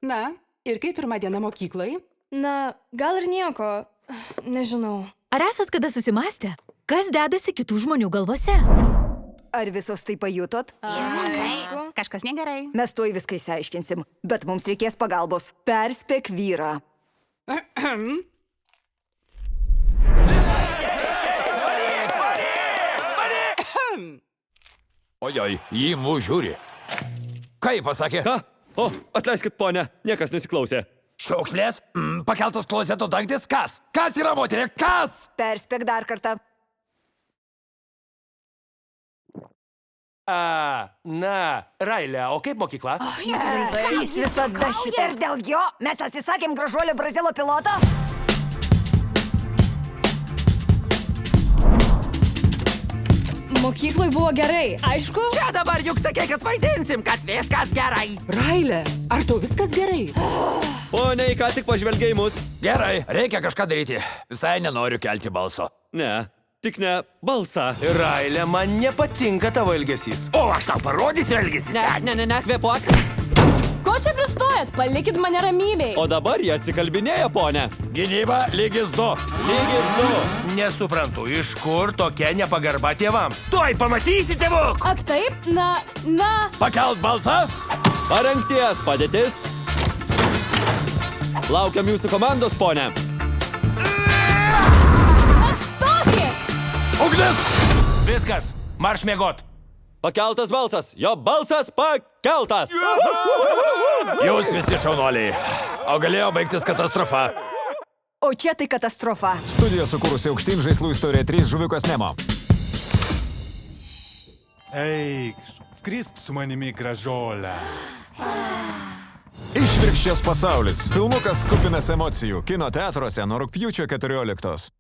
Na, ir kaip pirmą dieną mokyklai? Na, gal ir nieko. Nežinau. Ar esat kada susimąstę, kas dedasi kitų žmonių galvose? Ar visos tai pajutot? Aišku. Kažkas negerai. Mes tuoj viską išsiaiškinsim, bet mums reikės pagalbos. Perspėk vyrą. Ojoj, jį mūsų žiūri. Ką jį pasakė? Ką? O, atleiskit, ponė, niekas nesiklausė. Šiukšlės? Pakeltas klozeto dangtis? Kas? Kas yra moterė? Kas? Perspėk dar kartą. Na, Railė, o kaip mokykla? Jis visada šitą. Ir dėl jo mes atsisakėm gražuolio Brazilo piloto? Mokyklai buvo gerai, aišku? Čia dabar juk sakė, kad vaidinsim, kad viskas gerai. Railė, ar tau viskas gerai? Pone, ką tik pažvelgiai mus? Gerai, reikia kažką daryti. Visai nenoriu kelti balso. Ne, tik ne balsą. Railė, man nepatinka tavo elgesys. O aš tau parodysiu elgesį. Ne, kvėpuok. Ko čia pristojat? Palikit mane ramybėj. O dabar jie atsikalbinėja, ponė. Gynyba lygis 2. Lygis 2. Nesuprantu, iš kur tokia nepagarba tėvams. Tuoj pamatysi, tėvuk! Ak taip? Na. Pakelt balsą. Parengties padėtis. Laukiam jūsų komandos, ponė. Atstokit! Ugnis! Viskas, marš miegot. Pakeltas balsas. Jo balsas pakeltas. Jūs visi šaunuoliai. O galėjo baigtis katastrofa. O čia tai katastrofa. Studija sukūrusi Aukštyn žaislų istoriją 3 žuvikas Nemo. Eikš, skrisk su manimi gražolę. Išvirkščias pasaulis. Filmukas kupinas emocijų. Kino teatruose nuo rugpjūčio 14.